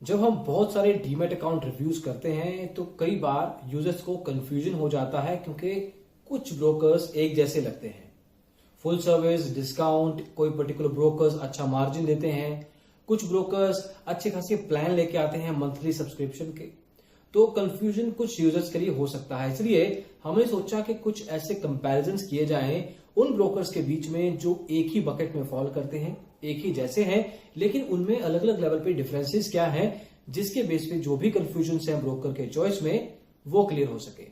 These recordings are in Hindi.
जब हम बहुत सारे डीमैट अकाउंट रिव्यूज करते हैं तो कई बार यूजर्स को कंफ्यूजन हो जाता है क्योंकि कुछ ब्रोकर्स एक जैसे लगते हैं। फुल सर्विस डिस्काउंट, कोई पर्टिकुलर ब्रोकर्स अच्छा मार्जिन देते हैं, कुछ ब्रोकर्स अच्छे खासे प्लान लेके आते हैं मंथली सब्सक्रिप्शन के। तो कंफ्यूजन कुछ यूजर्स के लिए हो सकता है, इसलिए हमने सोचा कि कुछ ऐसे कंपैरिजंस किए जाएं उन ब्रोकर्स के बीच में जो एक ही बकेट में फॉल करते हैं, एक ही जैसे हैं, लेकिन उनमें अलग अलग लेवल पे डिफरेंसेस क्या हैं, जिसके बेस पे जो भी कंफ्यूजन है ब्रोकर के चॉइस में वो क्लियर हो सके।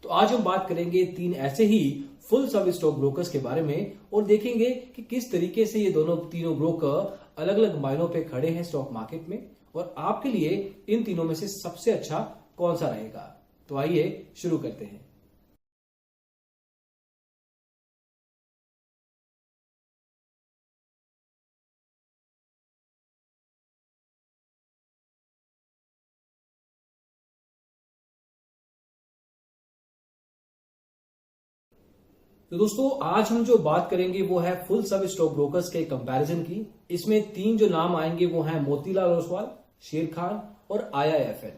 तो आज हम बात करेंगे 3 ऐसे ही फुल सर्विस स्टॉक ब्रोकर्स के बारे में और देखेंगे कि किस तरीके से ये तीनों ब्रोकर अलग अलग मायनों पे खड़े हैं स्टॉक मार्केट में और आपके लिए इन तीनों में से सबसे अच्छा कौन सा रहेगा। तो आइए शुरू करते हैं। तो दोस्तों आज हम जो बात करेंगे वो है फुल सर्विस स्टॉक ब्रोकर्स के कंपैरिजन की। इसमें 3 जो नाम आएंगे वो हैं मोतीलाल ओसवाल, शेर खान और IIFL।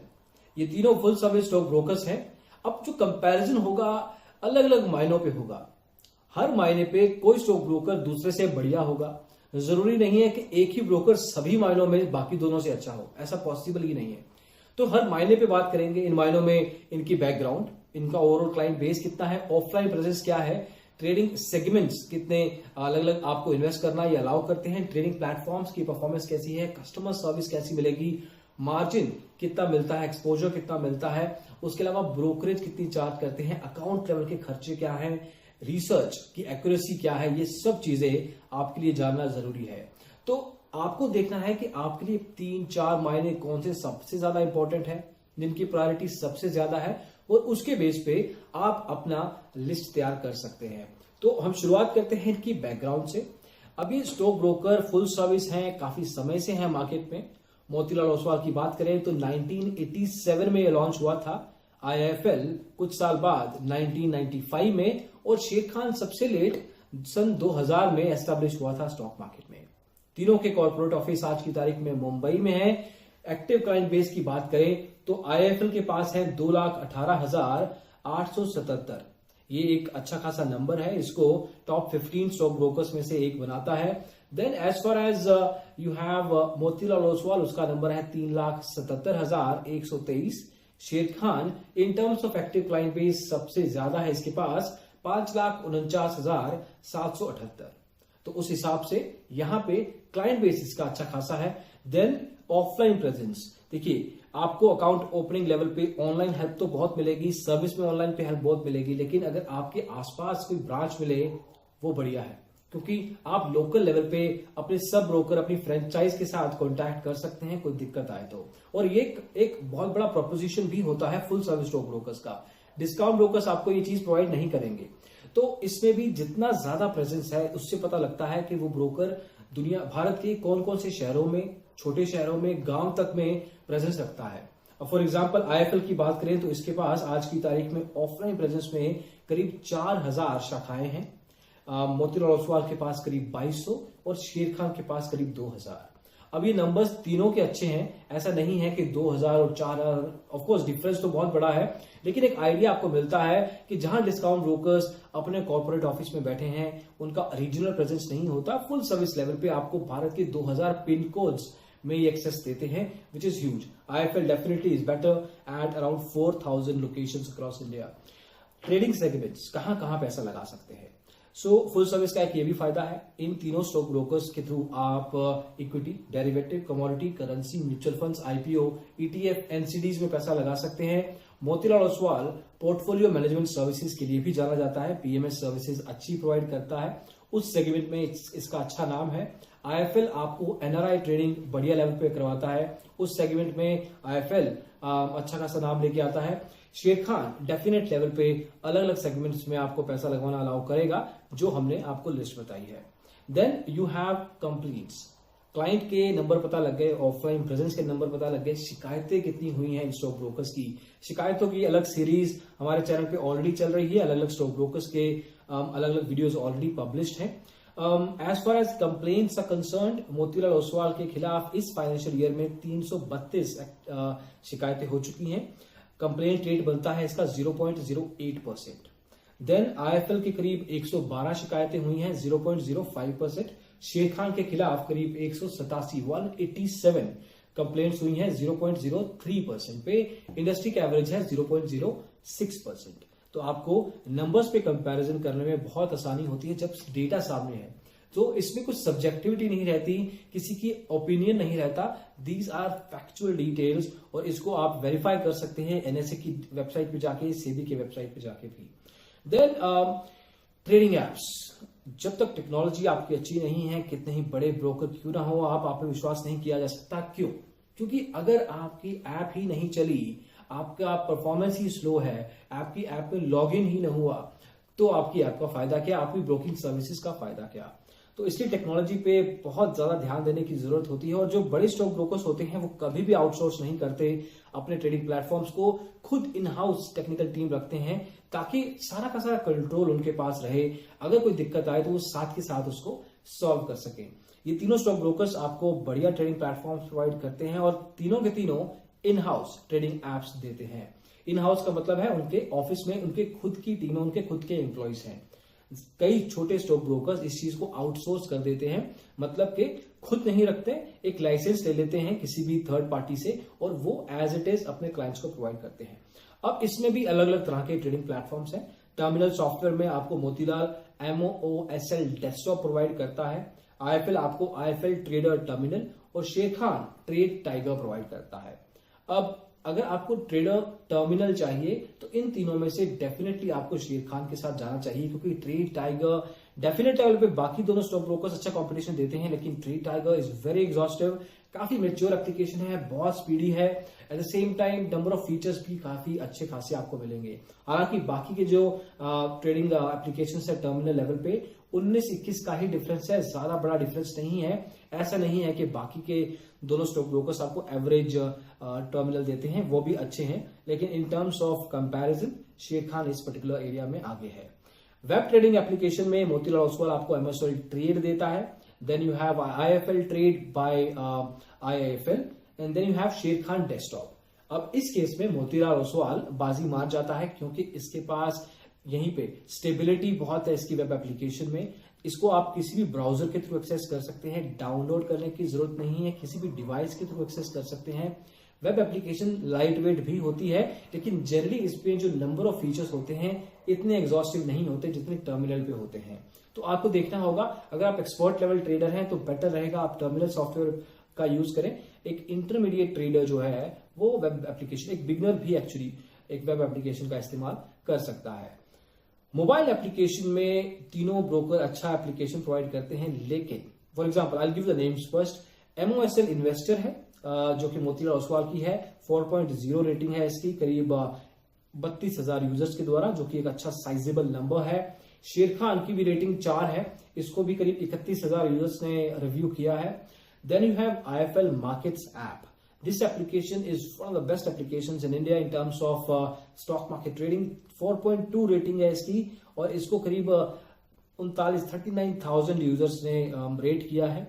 ये तीनों फुल सर्विस स्टॉक ब्रोकर्स हैं। अब जो कंपैरिजन होगा अलग अलग मायनों पे होगा। हर मायने पे कोई स्टॉक ब्रोकर दूसरे से बढ़िया होगा। जरूरी नहीं है कि एक ही ब्रोकर सभी मायनों में बाकी दोनों से अच्छा हो, ऐसा पॉसिबल ही नहीं है। तो हर मायने पे बात करेंगे। इन मायनों में इनकी बैकग्राउंड, इनका ओवरऑल क्लाइंट बेस कितना है, ऑफलाइन प्रेजेंस क्या है, ट्रेडिंग सेगमेंट्स कितने अलग अलग आपको इन्वेस्ट करना या अलाउ करते हैं, ट्रेडिंग प्लेटफॉर्म्स की परफॉर्मेंस कैसी है, कस्टमर सर्विस कैसी मिलेगी, मार्जिन कितना मिलता है, एक्सपोजर कितना मिलता है, उसके अलावा ब्रोकरेज कितनी चार्ज करते हैं, अकाउंट लेवल के खर्चे क्या हैं, रिसर्च की एक्यूरेसी क्या है, ये सब चीजें आपके लिए जानना जरूरी है। तो आपको देखना है कि आपके लिए 3-4 मायने कौन से सबसे ज्यादा इंपॉर्टेंट है, जिनकी प्रायोरिटी सबसे ज्यादा है, और उसके बेस पे आप अपना लिस्ट तैयार कर सकते हैं। तो हम शुरुआत करते हैं इनकी बैकग्राउंड से। अभी स्टॉक ब्रोकर फुल सर्विस हैं, काफी समय से हैं मार्केट में। मोतीलाल ओसवाल की बात करें तो 1987 में ये लॉन्च हुआ था, IIFL कुछ साल बाद 1995 में, और शेर खान सबसे लेट सन 2000 में एस्टेब्लिश हुआ था स्टॉक मार्केट में। तीनों के कॉर्पोरेट ऑफिस आज की तारीख में मुंबई में है। एक्टिव क्लाइंट बेस की बात करें तो IIFL के पास है 2,18,877। ये एक अच्छा खासा नंबर है, इसको टॉप 15 स्टॉक ब्रोकर्स में से एक बनाता है। Then as far as you have Motilal Oswal, उसका नंबर है 3,77,123। Sharekhan in terms of active client base सबसे ज्यादा है, इसके पास 5,49,778। तो उस हिसाब से यहां पे क्लाइंट बेस इसका अच्छा खासा है। देन ऑफलाइन प्रेजेंस, देखिए आपको अकाउंट ओपनिंग लेवल पे ऑनलाइन हेल्प तो बहुत मिलेगी, सर्विस में ऑनलाइन पे हेल्प बहुत मिलेगी, लेकिन अगर आपके आसपास कोई ब्रांच मिले वो बढ़िया है, क्योंकि आप लोकल लेवल पे अपने सब ब्रोकर, अपनी फ्रेंचाइज के साथ कांटेक्ट कर सकते हैं कोई दिक्कत आए तो। और ये एक बहुत बड़ा प्रोपोजिशन भी होता है फुल सर्विस स्टॉक ब्रोकर्स का। डिस्काउंट ब्रोकर्स आपको ये चीज प्रोवाइड नहीं करेंगे। तो इसमें भी जितना ज्यादा प्रेजेंस है उससे पता लगता है कि वो ब्रोकर भारत के कौन कौन से शहरों में, छोटे शहरों में, गांव तक में प्रेजेंस रखता है। अब फॉर एग्जांपल IIFL की बात करें तो इसके पास आज की तारीख में ऑफलाइन प्रेजेंस में करीब 4000 शाखाएं हैं। मोतीलाल ओसवाल के पास करीब 2200 और शेर खान के पास करीब 2000। अब ये नंबर्स तीनों के अच्छे हैं, ऐसा नहीं है कि 2000 और 4000, ऑफ कोर्स डिफरेंस तो बहुत बड़ा है, लेकिन एक आइडिया आपको मिलता है कि जहां डिस्काउंट ब्रोकर्स अपने कॉर्पोरेट ऑफिस में बैठे हैं उनका रीजनल प्रेजेंस नहीं होता, फुल सर्विस लेवल पे आपको भारत के 2000 पिन कोड्स में ये एक्सेस देते हैं, which is huge. IIFL definitely is better at around 4000 locations across India. Trading segments, कहां कहां पैसा लगा सकते हैं। सो फुल सर्विस का एक ये भी फायदा है, इन तीनों स्टॉक ब्रोकर्स के थ्रू आप equity, derivative, commodity, currency, mutual funds, IPO, ETF, NCDs में पैसा लगा सकते हैं। Motilal Oswal portfolio management services के लिए भी जाना जाता है, PMS सर्विसेज अच्छी प्रोवाइड करता है, उस सेगमेंट में इसका अच्छा नाम है। IIFL आपको NRI ट्रेडिंग बढ़िया लेवल पे करवाता है, उस सेगमेंट में IIFL अच्छा खासा नाम लेके आता है। शेर खान डेफिनेट लेवल पे अलग अलग सेगमेंट्स में आपको पैसा लगवाना अलाउ करेगा, जो हमने आपको लिस्ट बताई है। Then you have complaints, client के नंबर पता लग गए, ऑफलाइन प्रेजेंस के नंबर पता लग गए, शिकायतें कितनी हुई हैं स्टॉक ब्रोकर्स की। शिकायतों की अलग सीरीज हमारे चैनल पे ऑलरेडी चल रही है, अलग अलग स्टॉक ब्रोकर्स के अलग अलग वीडियोस ऑलरेडी पब्लिश्ड हैं। As far as complaints are concerned, Motilal Oswal के खिलाफ इस फाइनेंशियल ईयर में 332 शिकायतें हो चुकी हैं। कंप्लेंट रेट बनता है इसका 0.08%। देन आईएफएल के करीब 112 शिकायतें हुई हैं, 0.05%। शेर खान के खिलाफ करीब 187 कंप्लेंट्स हुई हैं, 0.03% पे। इंडस्ट्री का एवरेज है 0.06%। तो आपको नंबर्स पे कंपैरिजन करने में बहुत आसानी होती है जब डेटा सामने है। तो इसमें कुछ सब्जेक्टिविटी नहीं रहती, किसी की ओपिनियन नहीं रहता। दीज आर फैक्चुअल डिटेल्स और इसको आप वेरीफाई कर सकते हैं एनएसए की वेबसाइट पे जाके, सेबी की वेबसाइट पे जाके भी। देन ट्रेडिंग एप्स, जब तक टेक्नोलॉजी आपकी अच्छी नहीं है, कितने ही बड़े ब्रोकर क्यों ना हो, आप पे विश्वास नहीं किया जा सकता। क्यों? क्योंकि अगर आपकी ऐप ही नहीं चली, आपका परफॉर्मेंस ही स्लो है, आपकी ऐप में लॉग इन ही नहीं हुआ, तो आपकी ऐप का फायदा क्या, आपकी ब्रोकिंग सर्विसेज का फायदा क्या। तो इसलिए टेक्नोलॉजी पे बहुत ज्यादा ध्यान देने की जरूरत होती है। और जो बड़े स्टॉक ब्रोकर्स होते हैं वो कभी भी आउटसोर्स नहीं करते अपने ट्रेडिंग प्लेटफॉर्म्स को, खुद इन हाउस टेक्निकल टीम रखते हैं ताकि सारा का सारा कंट्रोल उनके पास रहे। अगर कोई दिक्कत आए तो वो साथ के साथ उसको सॉल्व कर सके। ये तीनों स्टॉक ब्रोकर्स आपको बढ़िया ट्रेडिंग प्लेटफॉर्म्स प्रोवाइड करते हैं और तीनों के तीनों इन हाउस ट्रेडिंग एप्स देते हैं। इन हाउस का मतलब है उनके ऑफिस में उनके खुद की टीमें, उनके खुद के एम्प्लॉइज हैं। कई छोटे स्टॉक ब्रोकर्स इस चीज को आउटसोर्स कर देते हैं, मतलब कि खुद नहीं रखते, एक लाइसेंस ले लेते हैं किसी भी थर्ड पार्टी से और वो एज इट इज अपने क्लाइंट्स को प्रोवाइड करते हैं। अब इसमें भी अलग अलग तरह के ट्रेडिंग प्लेटफॉर्म्स हैं। टर्मिनल सॉफ्टवेयर में आपको मोतीलाल MOOSL डेस्कटॉप प्रोवाइड करता है। आईएफएल आपको आईएफएल ट्रेडर टर्मिनल और शेर खान ट्रेड टाइगर प्रोवाइड करता है। अब अगर आपको ट्रेडर टर्मिनल चाहिए तो इन तीनों में से डेफिनेटली आपको शेर खान के साथ जाना चाहिए, क्योंकि ट्रेड टाइगर डेफिनेट लेवल पे बाकी दोनों स्टॉक ब्रोकर्स अच्छा कंपटीशन देते हैं, लेकिन trade tiger is very exhaustive, काफी मैच्योर एप्लीकेशन है, बहुत स्पीडी है। At the same time number of features भी काफी अच्छे खासे आपको मिलेंगे। हालांकि बाकी के जो ट्रेडिंग एप्लीकेशन है टर्मिनल लेवल पे 19-21 का ही डिफरेंस है, ज्यादा बड़ा डिफरेंस नहीं है। ऐसा नहीं है कि बाकी के दोनों स्टॉक ब्रोकर्स आपको एवरेज टर्मिनल देते हैं, वो भी अच्छे हैं, लेकिन इन टर्म्स ऑफ कंपैरिजन शेर खान इस पर्टिकुलर एरिया में आगे है। वेब ट्रेडिंग एप्लीकेशन में मोतीलाल ओसवाल आपको MSOL ट्रेड देता है। Then you have IIFL trade by IIFL and then you have Sharekhan desktop. अब इस केस में मोतीलाल ओसवाल बाजी मार जाता है, क्योंकि इसके पास यहीं पे स्टेबिलिटी बहुत है इसकी वेब एप्लीकेशन में। इसको आप किसी भी ब्राउजर के थ्रू एक्सेस कर सकते हैं, डाउनलोड करने की जरूरत नहीं है, किसी भी डिवाइस के थ्रू एक्सेस कर सकते हैं। वेब एप्लीकेशन लाइट वेट भी होती है, लेकिन जनरली इसमें जो नंबर ऑफ फीचर्स होते हैं इतने एग्जॉस्टिव नहीं होते जितने टर्मिनल पे होते हैं। तो आपको देखना होगा, अगर आप एक्सपर्ट लेवल ट्रेडर हैं तो बेटर रहेगा आप टर्मिनल सॉफ्टवेयर का यूज करें। एक इंटरमीडिएट ट्रेडर जो है वो वेब एप्लीकेशन, एक बिगनर भी एक्चुअली एक वेब एप्लीकेशन का इस्तेमाल कर सकता है। मोबाइल एप्लीकेशन में तीनों ब्रोकर अच्छा एप्लीकेशन प्रोवाइड करते हैं, लेकिन for example I will give the names first. MOSL investor है जो कि मोतीलाल ओसवाल की है, 4.0 रेटिंग है इसकी, करीब 32,000 यूजर्स के द्वारा, जो कि एक अच्छा साइजेबल नंबर है। शेर खान की भी रेटिंग 4 है, इसको भी करीब 31,000 यूजर्स ने रिव्यू किया है। Then you have IIFL markets app. This application is one of the best applications in India in terms of stock market trading. 4.2 rating है इसकी और इसको करीब 39,000 यूजर्स ने रेट किया है।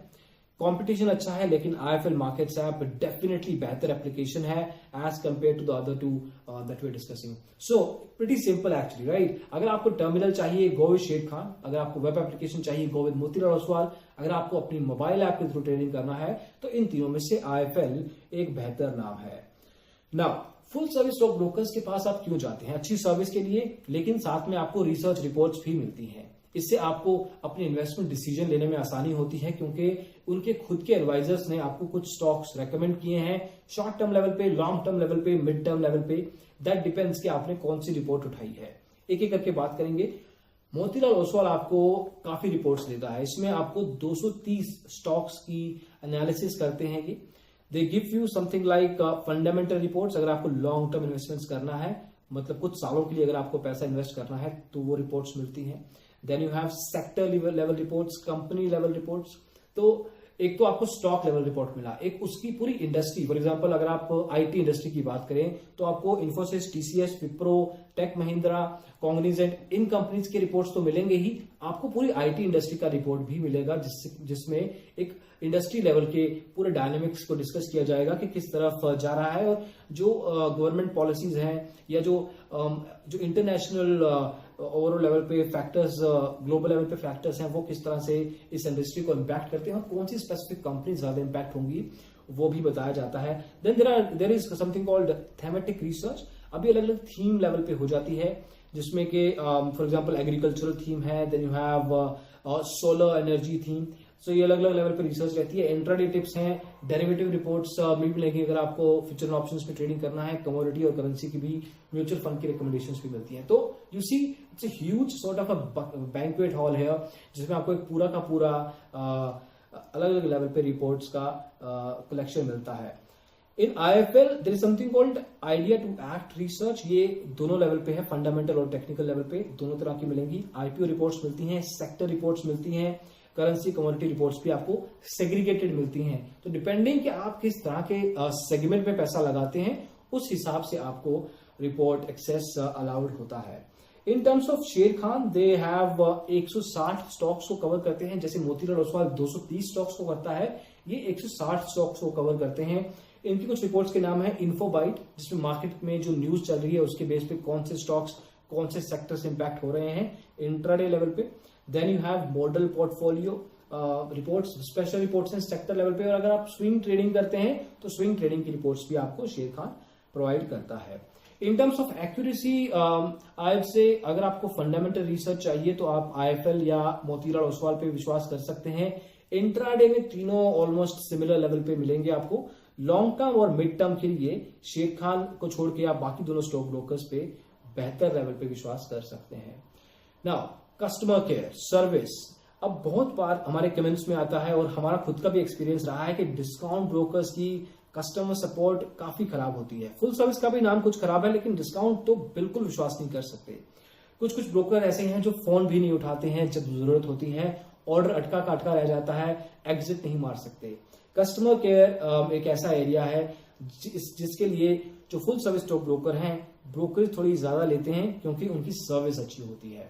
कंपटीशन अच्छा है, लेकिन IIFL मार्केट्स ऐप डेफिनेटली बेहतर एप्लीकेशन है as compare to the other two that we are discussing. So pretty simple actually, right. अगर आपको टर्मिनल चाहिए गो विद शेर खान, अगर आपको वेब एप्लीकेशन चाहिए गो विद मोतीलाल ओसवाल, अगर आपको अपनी मोबाइल ऐप के थ्रू ट्रेडिंग करना है तो इन तीनों में से IIFL एक बेहतर नाम है। Now full service stock brokers के पास आप क्यों जाते हैं? अच्छी सर्विस के लिए, लेकिन साथ में आपको रिसर्च रिपोर्ट्स भी मिलती हैं। इससे आपको अपने इन्वेस्टमेंट डिसीजन लेने में आसानी होती है, क्योंकि उनके खुद के एडवाइजर्स ने आपको कुछ स्टॉक्स रेकमेंड किए हैं, शॉर्ट टर्म लेवल पे, लॉन्ग टर्म लेवल पे, मिड टर्म लेवल पे। दैट डिपेंड्स कि आपने कौन सी रिपोर्ट उठाई है। एक एक करके बात करेंगे। मोतीलाल ओसवाल आपको काफी रिपोर्ट्स देता है, इसमें आपको 230 स्टॉक्स की एनालिसिस करते हैं कि they give you something like fundamental reports. अगर आपको लॉन्ग टर्म इन्वेस्टमेंट्स करना है, मतलब कुछ सालों के लिए अगर आपको पैसा इन्वेस्ट करना है, तो वो रिपोर्ट्स मिलती हैं। Then you have sector level reports, company level reports. तो एक तो आपको स्टॉक लेवल रिपोर्ट मिला, एक उसकी पूरी इंडस्ट्री, फॉर एग्जांपल अगर आप आईटी इंडस्ट्री की बात करें तो आपको Infosys, TCS, Wipro, Tech Mahindra, Cognizant, इन कंपनीज के रिपोर्ट्स तो मिलेंगे ही, आपको पूरी आईटी इंडस्ट्री का रिपोर्ट भी मिलेगा जिसमें एक इंडस्ट्री लेवल के पूरे डायनेमिक्स को डिस्कस किया जाएगा कि किस तरफ जा रहा है, और जो गवर्नमेंट पॉलिसीज हैं या जो इंटरनेशनल ओवरऑल लेवल पे फैक्टर्स, ग्लोबल लेवल पे फैक्टर्स हैं, वो किस तरह से इस इंडस्ट्री को इम्पैक्ट करते हैं और कौन सी स्पेसिफिक कंपनी ज्यादा इम्पैक्ट होंगी, वो भी बताया जाता है। Then there is something called thematic research. अभी अलग अलग थीम लेवल पे हो जाती है, जिसमें कि फॉर एग्जांपल एग्रीकल्चरल थीम है, then you have solar energy theme. So ये अलग अलग लेवल पे रिसर्च रहती है। इंट्राडे टिप्स हैं, डेरिवेटिव रिपोर्ट्स मिलेंगी अगर आपको फ्यूचर एंड ऑप्शंस में ट्रेडिंग करना है, कमोडिटी और करेंसी की भी, म्यूचुअल फंड की रिकमेंडेशंस भी मिलती हैं। तो you see it's a huge sort of a banquet hall है, जिसमें आपको एक पूरा का पूरा अलग अलग लेवल पे रिपोर्ट्स का कलेक्शन मिलता है। In IIFL there is something called idea to act research. ये दोनों लेवल पे है, फंडामेंटल और टेक्निकल लेवल पे दोनों तरह की मिलेंगी। IPO रिपोर्ट्स मिलती हैं, सेक्टर रिपोर्ट्स मिलती हैं, करेंसी कमोडिटी रिपोर्ट्स भी आपको सेग्रीगेटेड मिलती हैं। तो डिपेंडिंग कि आप किस तरह के सेगमेंट में पैसा लगाते हैं, उस हिसाब से आपको रिपोर्ट एक्सेस अलाउड होता है। इन टर्म्स ऑफ शेर खान, दे हैव 160 स्टॉक्स को कवर करते हैं, जैसे मोतीलाल ओसवाल 230 स्टॉक्स को करता है, ये 160 स्टॉक्स को कवर करते हैं। इनकी कुछ रिपोर्ट्स के नाम है इन्फोबाइट, जिसमें मार्केट में जो न्यूज चल रही है उसके बेस पे कौन से स्टॉक्स, कौन से सेक्टर से इंपैक्ट हो रहे हैं इंट्राडे लेवल पे। Then you have model portfolio reports, special reports हैं सेक्टर लेवल पे, और अगर आप स्विंग ट्रेडिंग करते हैं तो स्विंग ट्रेडिंग की रिपोर्ट्स भी आपको शेर खान प्रोवाइड करता है। इन टर्म्स ऑफ एक्यूरेसी, आज से अगर आपको फंडामेंटल रिसर्च चाहिए तो आप IIFL या मोतीलाल ओसवाल पे विश्वास कर सकते हैं। इंट्राडे में तीनों ऑलमोस्ट सिमिलर लेवल पे मिलेंगे आपको। लॉन्ग टर्म और मिड टर्म के लिए शेर खान को छोड़ के आप बाकी दोनों स्टॉक ब्रोकर्स पे बेहतर लेवल पे विश्वास कर सकते हैं। नाउ कस्टमर केयर सर्विस, अब बहुत बार हमारे कमेंट्स में आता है और हमारा खुद का भी एक्सपीरियंस रहा है कि डिस्काउंट ब्रोकर्स की कस्टमर सपोर्ट काफी खराब होती है। फुल सर्विस का भी नाम कुछ खराब है, लेकिन डिस्काउंट तो बिल्कुल विश्वास नहीं कर सकते। कुछ ब्रोकर ऐसे हैं जो फोन भी नहीं उठाते हैं जब जरूरत होती है, ऑर्डर अटका का अटका रह जाता है, एग्जिट नहीं मार सकते। कस्टमर केयर एक ऐसा एरिया है जिसके लिए जो फुल सर्विस स्टॉक ब्रोकर हैं, ब्रोकरेज थोड़ी ज्यादा लेते हैं क्योंकि उनकी सर्विस अच्छी होती है।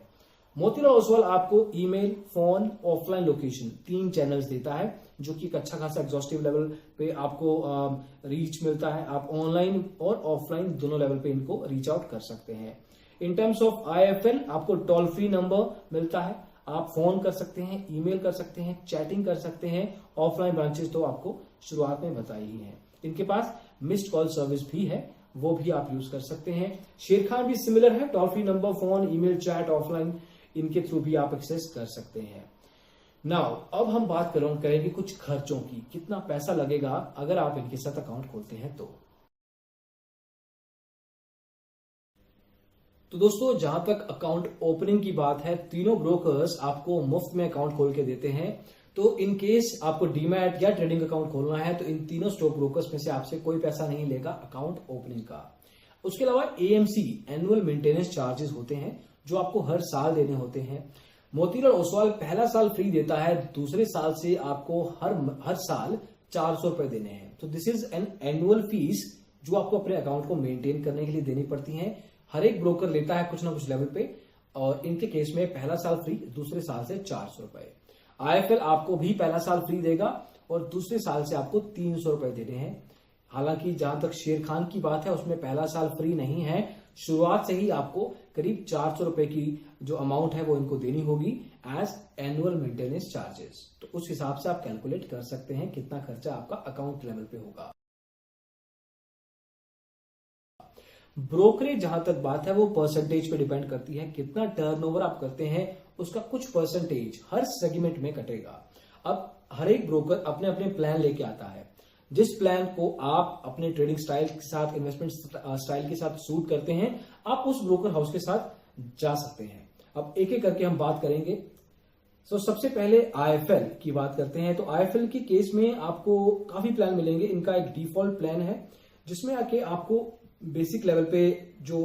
मोतीलाल ओसवाल आपको email, phone, offline location 3 channels देता है, जो कि एक अच्छा खासा एग्जॉस्टिव लेवल पे आपको रीच मिलता है। आप ऑनलाइन और ऑफलाइन दोनों लेवल पे इनको रीच आउट कर सकते हैं। इन टर्म्स ऑफ IIFL आपको टोल फ्री नंबर मिलता है, आप फोन कर सकते हैं, ईमेल कर सकते हैं, चैटिंग कर सकते हैं। ऑफलाइन ब्रांचेस तो आपको शुरुआत में बताई ही है। इनके पास मिस्ड कॉल सर्विस भी है, वो भी आप यूज कर सकते हैं। शेर खान भी सिमिलर है, toll free number, phone, email, chat, offline, इनके थ्रू भी आप एक्सेस कर सकते हैं। नाउ अब हम बात करेंगे कुछ खर्चों की, कितना पैसा लगेगा अगर आप इनके साथ अकाउंट खोलते हैं तो दोस्तों, जहां तक अकाउंट ओपनिंग की बात है, तीनों ब्रोकर्स आपको मुफ्त में अकाउंट खोल के देते हैं। तो इन केस आपको डीमैट या ट्रेडिंग अकाउंट खोलना है तो इन तीनों स्टॉक ब्रोकर्स में से आपसे कोई पैसा नहीं लेगा अकाउंट ओपनिंग का। उसके अलावा AMC एनुअल मेंटेनेंस चार्जेस होते हैं जो आपको हर साल देने होते हैं। मोतीलाल ओसवाल पहला साल फ्री देता है, दूसरे साल से आपको हर साल 400 रुपए देने हैं। तो this is an annual fees जो आपको अपने अकाउंट को मेंटेन करने के लिए देनी पड़ती है। हर एक ब्रोकर लेता है कुछ ना कुछ लेवल पे, और इनके केस में पहला साल फ्री, दूसरे साल से 400 रुपए। IIFL आपको भी पहला साल फ्री देगा और दूसरे साल से आपको 300 रुपए देने हैं। हालांकि जहां तक शेर खान की बात है, उसमें पहला साल फ्री नहीं है, शुरुआत से ही आपको करीब 400 रुपए की जो अमाउंट है वो इनको देनी होगी एज एनुअल मेंटेनेंस चार्जेस। तो उस हिसाब से आप कैलकुलेट कर सकते हैं कितना खर्चा आपका अकाउंट लेवल पे होगा। ब्रोकरेज जहां तक बात है वो परसेंटेज पे डिपेंड करती है, कितना टर्नओवर आप करते हैं उसका कुछ परसेंटेज हर सेगमेंट में कटेगा। अब हर एक ब्रोकर अपने अपने प्लान लेके आता है, जिस प्लान को आप अपने ट्रेडिंग स्टाइल के साथ, इन्वेस्टमेंट स्टाइल के साथ सूट करते हैं, आप उस ब्रोकर हाउस के साथ जा सकते हैं। अब एक एक करके हम बात करेंगे। सबसे पहले IIFL की बात करते हैं। तो IIFL के केस में आपको काफी प्लान मिलेंगे। इनका एक डिफॉल्ट प्लान है जिसमें आके आपको बेसिक लेवल पे जो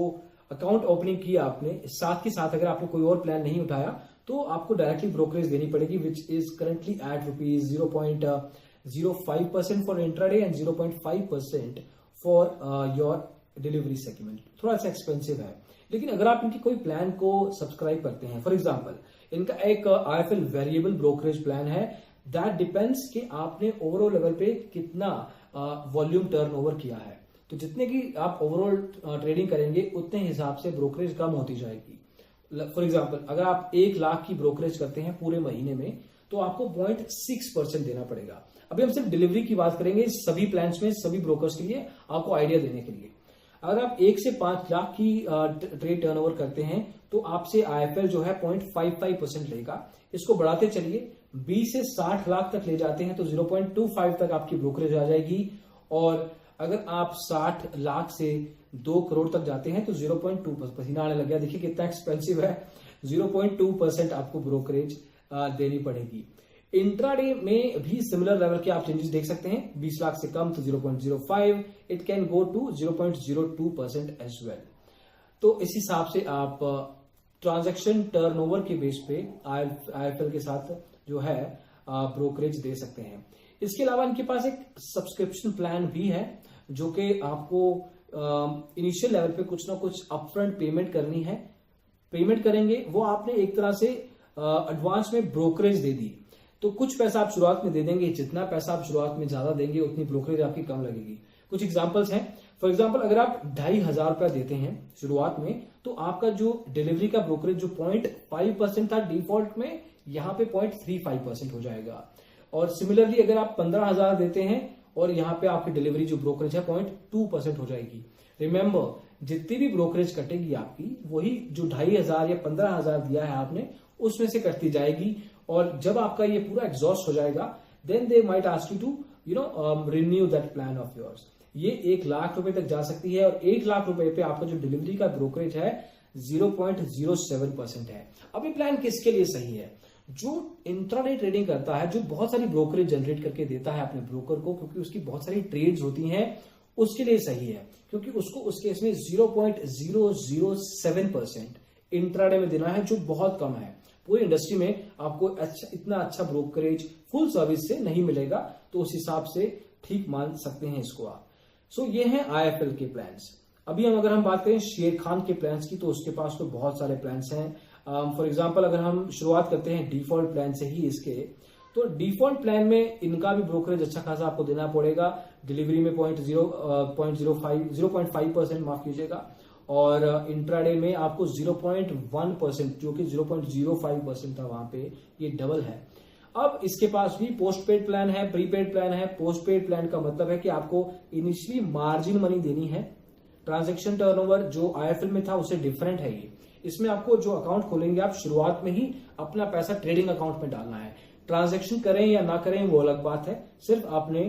अकाउंट ओपनिंग किया आपने, साथ के साथ अगर आपने कोई और प्लान नहीं उठाया तो आपको डायरेक्टली ब्रोकरेज देनी पड़ेगी, which is currently at ₹0.05% for intraday and 0.5% for your delivery segment. थोड़ा सा एक्सपेंसिव है, लेकिन अगर आप इनकी कोई प्लान को सब्सक्राइब करते हैं, फॉर एग्जांपल इनका एक IIFL वेरिएबल ब्रोकरेज प्लान है, दैट डिपेंड्स कि आपने ओवरऑल लेवल पे कितना वॉल्यूम टर्नओवर किया है। तो जितने की आप ओवरऑल ट्रेडिंग करेंगे उतने हिसाब से ब्रोकरेज कम होती जाएगी। फॉर एग्जांपल अगर आप 1 लाख की ब्रोकरेज करते हैं पूरे महीने में, तो आपको 0.6% देना पड़ेगा। अभी हम सिर्फ डिलीवरी की बात करेंगे सभी प्लान्स में, सभी ब्रोकर्स के लिए, आपको आइडिया देने के लिए। अगर आप 1 से 5 लाख की ट्रेड टर्नओवर करते हैं तो आपसे IIFL जो है 0.55% लेगा। इसको बढ़ाते चलिए, 20 से 60 लाख तक ले जाते हैं तो 0.25 तक आपकी ब्रोकरेज आ जाएगी। और अगर आप 60 लाख से 2 करोड़ तक जाते हैं तो 0.2%, पसीना आने लग गया, देखिए कितना एक्सपेंसिव है, 0.2% आपको ब्रोकरेज देनी पड़ेगी। इंट्राडे में भी सिमिलर लेवल के आप चेंजेस देख सकते हैं, 20 लाख से कम तो 0.05, it can go to 0.02% as well. तो इस हिसाब से आप ट्रांजैक्शन टर्नओवर के बेस पे IIFL के साथ जो है ब्रोकरेज दे सकते हैं। इसके अलावा इनके पास एक सब्सक्रिप्शन प्लान भी है, जो कि आपको इनिशियल लेवल पे कुछ ना कुछ अपफ्रंट पेमेंट करनी है। पेमेंट करेंगे वो आपने एक तरह से एडवांस में ब्रोकरेज दे दी, तो कुछ पैसा आप शुरुआत में दे देंगे, जितना पैसा आप शुरुआत में ज्यादा देंगे उतनी ब्रोकरेज आपकी कम लगेगी। कुछ एग्जांपल्स हैं, फॉर एग्जांपल अगर आप 2,500 रुपया देते हैं शुरुआत में, तो आपका जो डिलीवरी का ब्रोकरेज जो 0.5% था डिफॉल्ट में, यहाँ पे 0.35% हो जाएगा। और सिमिलरली अगर आप 15,000 देते हैं और यहाँ पे आपकी डिलीवरी जो ब्रोकरेज है 0.2% हो जाएगी। रिमेंबर, जितनी भी ब्रोकरेज कटेगी आपकी, वही जो 2,500 या 15,000 दिया है आपने, उसमें से कटती जाएगी। और जब आपका ये पूरा एग्जॉस्ट हो जाएगा, then they might ask you to renew that plan of yours. ये 1 लाख रुपए तक जा सकती है, और 1 लाख रुपए पे आपका जो डिलीवरी का ब्रोकरेज है 0.07% है। अब ये प्लान किसके लिए सही है? जो इंट्राडे ट्रेडिंग करता है, जो बहुत सारी ब्रोकरेज जनरेट करके देता है अपने ब्रोकर को, क्योंकि उसकी बहुत सारी ट्रेड्स होती हैं, उसके लिए सही है, क्योंकि उसको उस केस में 0.007% इंट्राडे में देना है, जो बहुत कम है। पूरी इंडस्ट्री में आपको इतना अच्छा ब्रोकरेज फुल सर्विस से नहीं मिलेगा, तो उस हिसाब से ठीक मान सकते हैं इसको आप। सो ये हैं IIFL के प्लान्स। अभी अगर हम बात करें शेर खान के प्लान्स की, तो उसके पास तो बहुत सारे प्लान्स हैं। फॉर एग्जांपल अगर हम शुरुआत करते हैं डिफॉल्ट प्लान से ही इसके, तो डिफॉल्ट प्लान में इनका भी ब्रोकरेज अच्छा खासा आपको देना पड़ेगा। डिलीवरी में 0.5% माफ कीजिएगा, और इंट्राडे में आपको 0.1%, जो कि 0.05% था वहां पे, ये डबल है। अब इसके पास भी पोस्ट पेड प्लान है, प्रीपेड प्लान है। पोस्ट पेड प्लान का मतलब है कि आपको इनिशियली मार्जिन मनी देनी है। ट्रांजैक्शन टर्नओवर जो IIFL में था उससे डिफरेंट है ये। इसमें आपको जो अकाउंट खोलेंगे, आप शुरुआत में ही अपना पैसा ट्रेडिंग अकाउंट में डालना है। ट्रांजैक्शन करें या ना करें वो अलग बात है, सिर्फ आपने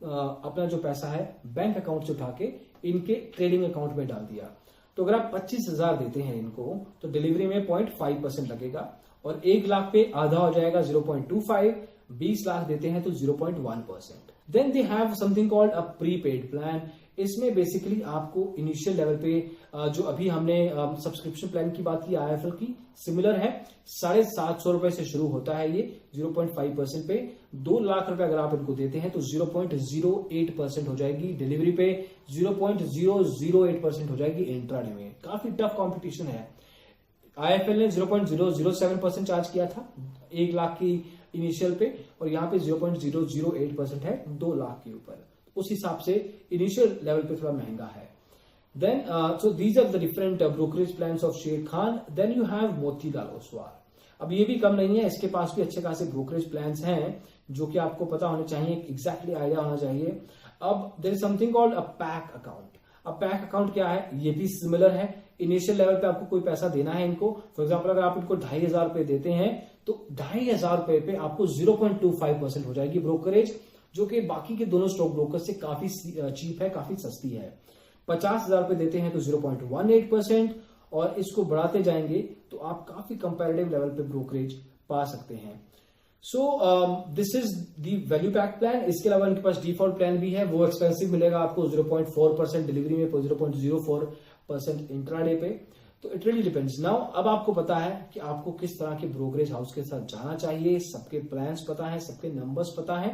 अपना जो पैसा है बैंक अकाउंट से उठा के इनके ट्रेडिंग अकाउंट में डाल दिया। तो अगर आप 25,000 देते हैं इनको, तो डिलीवरी में 0.5% लगेगा, और 1 लाख पे आधा हो जाएगा 0.25, 20 लाख देते हैं तो 0.1%। Then they have something called a prepaid plan. इसमें बेसिकली आपको इनिशियल लेवल पे जो अभी हमने सब्सक्रिप्शन प्लान की बात की IIFL की, सिमिलर है, 750 रुपए से शुरू होता है ये 0.5% पे। 2 लाख रुपए अगर आप इनको देते हैं तो 0.08% हो जाएगी। डिलीवरी पे 0.008% हो जाएगी। इंट्राडे में काफी टफ कॉम्पिटिशन है। IIFL ने 0.007% चार्ज किया था 1 लाख की इनिशियल पे, और यहाँ पे 0.008% है 2 लाख के ऊपर। उस हिसाब से इनिशियल लेवल पे थोड़ा महंगा है। Then so these are the different brokerage plans of Sharekhan. Then you have Motilal Oswal. अब ये भी कम नहीं है, इसके पास भी अच्छे खासे ब्रोकरेज प्लान्स हैं, जो कि आपको पता होने चाहिए, एग्जैक्टली आइडिया होना चाहिए। अब there is something called a pack account. अब पैक अकाउंट क्या है? ये भी सिमिलर है। इनिशियल लेवल पे आपको कोई पैसा देना है इनको। फॉर एग्जाम्पल अगर आप इनको 2,500 रुपए देते हैं, तो 2,500 रुपए पे आपको 0.25% हो जाएगी ब्रोकरेज, जो कि बाकी के दोनों स्टॉक ब्रोकर से काफी चीप है, काफी सस्ती है। 50,000 रुपए देते हैं तो 0.18%, और इसको बढ़ाते जाएंगे तो आप काफी कंपैरेटिव लेवल पे ब्रोकरेज पा सकते हैं। So this is the value pack plan. इसके अलावा इनके पास डिफॉल्ट प्लान भी है, वो एक्सपेंसिव मिलेगा आपको 0.4% डिलीवरी में, 0.04% इंट्राडे पे। तो इट रियली डिपेंड्स। नाउ अब आपको पता है कि आपको किस तरह के ब्रोकरेज हाउस के साथ जाना चाहिए, सबके प्लान्स पता है, सबके नंबर्स पता है।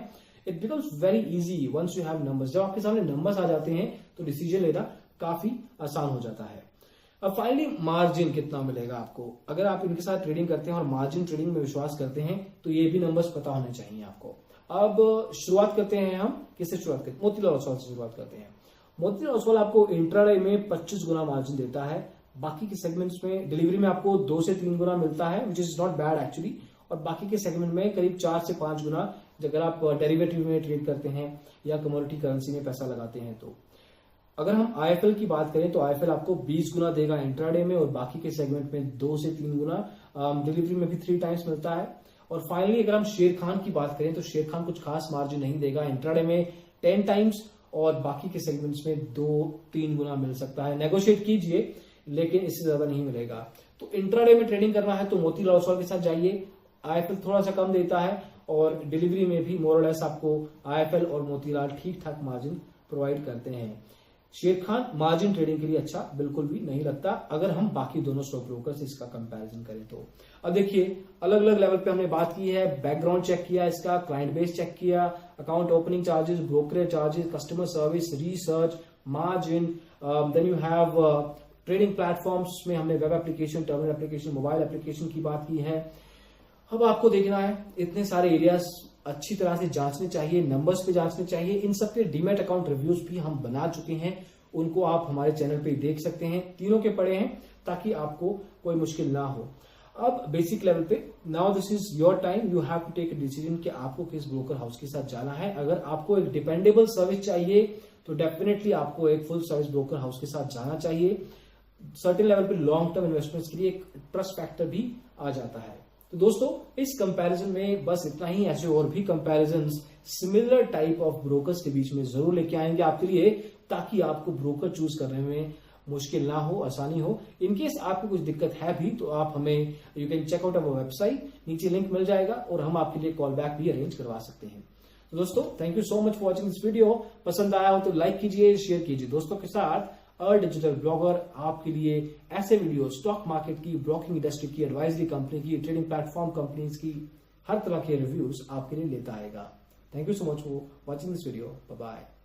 It becomes very easy once you have numbers. जब आपके सामने नंबर्स आ जाते हैं तो डिसीजन लेना काफी आसान हो जाता है। अब फाइनली मार्जिन कितना मिलेगा आपको, अगर आप इनके साथ ट्रेडिंग करते हैं और मार्जिन ट्रेडिंग में विश्वास करते हैं तो ये भी नंबर्स पता होने चाहिए आपको। अब शुरुआत करते हैं, हम किससे शुरुआत करते हैं, मोतीलाल ओसवाल से शुरुआत करते हैं। मोतीलाल ओसवाल आपको इंट्राडे में 25 गुना मार्जिन देता है। बाकी के सेगमेंट्स में डिलीवरी में आपको 2 से 3 गुना मिलता है, which is not bad actually. और बाकी के सेगमेंट में करीब 4 से 5 गुना अगर आप डेरिवेटिव में ट्रेड करते हैं या कमोडिटी करेंसी में पैसा लगाते हैं तो। अगर हम आईएफएल की बात करें तो आईएफएल आपको 20 गुना देगा इंट्राडे में और बाकी के सेगमेंट में 2 से 3 गुना, डिलीवरी में भी 3 टाइम्स मिलता है। और फाइनली अगर हम शेर खान की बात करें तो शेर खान कुछ खास मार्जिन नहीं देगा, इंट्राडे में 10 टाइम्स और बाकी के सेगमेंट्स में 2-3 गुना मिल सकता है। नेगोशिएट कीजिए लेकिन इससे ज्यादा नहीं मिलेगा। तो इंट्राडे में ट्रेडिंग करना है तो मोतीलाल ओसवाल के साथ जाइए। आईएफएल थोड़ा सा कम देता है और डिलीवरी में भी मोर और लेस आपको आईएफएल और मोतीलाल ठीक ठाक मार्जिन प्रोवाइड करते हैं। शेर खान मार्जिन ट्रेडिंग के लिए अच्छा बिल्कुल भी नहीं लगता अगर हम बाकी दोनों स्टॉक ब्रोकर से इसका कंपैरिजन करें तो। अब देखिए अलग अलग लेवल पे हमने बात की है, बैकग्राउंड चेक किया, इसका क्लाइंट बेस चेक किया, account opening charges, brokerage charges, customer service, research, margin, then you have trading platforms में हमने web application, terminal application, mobile application की बात की है। अब आपको देखना है इतने सारे एरियाज अच्छी तरह से जांचने चाहिए, नंबर्स पे जांचने चाहिए। इन सब के डीमैट अकाउंट रिव्यूज भी हम बना चुके हैं, उनको आप हमारे चैनल पे देख सकते हैं, तीनों के पड़े हैं ताकि आपको कोई मुश्किल ना हो। अब बेसिक लेवल पे now this is your time, you have to take a decision कि आपको किस ब्रोकर हाउस के साथ जाना है। अगर आपको एक डिपेंडेबल सर्विस चाहिए तो डेफिनेटली आपको एक फुल सर्विस ब्रोकर हाउस के साथ जाना चाहिए। सर्टेन लेवल पे लॉन्ग टर्म इन्वेस्टमेंट्स के लिए एक ट्रस्ट फैक्टर भी आ जाता है। तो दोस्तों इस कंपैरिजन में बस इतना ही, ऐसे और भी comparisons similar type of brokers के बीच में जरूर लेके आएंगे आपके लिए ताकि आपको ब्रोकर चूज करने में मुश्किल ना हो, आसानी हो। इनकेस आपको कुछ दिक्कत है भी तो आप हमें you can check out our website, नीचे लिंक मिल जाएगा और हम आपके लिए कॉल बैक भी अरेंज करवा सकते हैं। तो दोस्तों thank you so much for watching this video. पसंद आया हो तो लाइक कीजिए, शेयर कीजिए दोस्तों के साथ। और डिजिटल ब्लॉगर आपके लिए ऐसे वीडियो स्टॉक मार्केट की, ब्रोकिंग इंडस्ट्री की, एडवाइजरी कंपनी की, ट्रेडिंग प्लेटफॉर्म कंपनीज की, हर तरह के रिव्यूज आपके लिए लेता आएगा। Thank you so much for watching this video. Bye bye.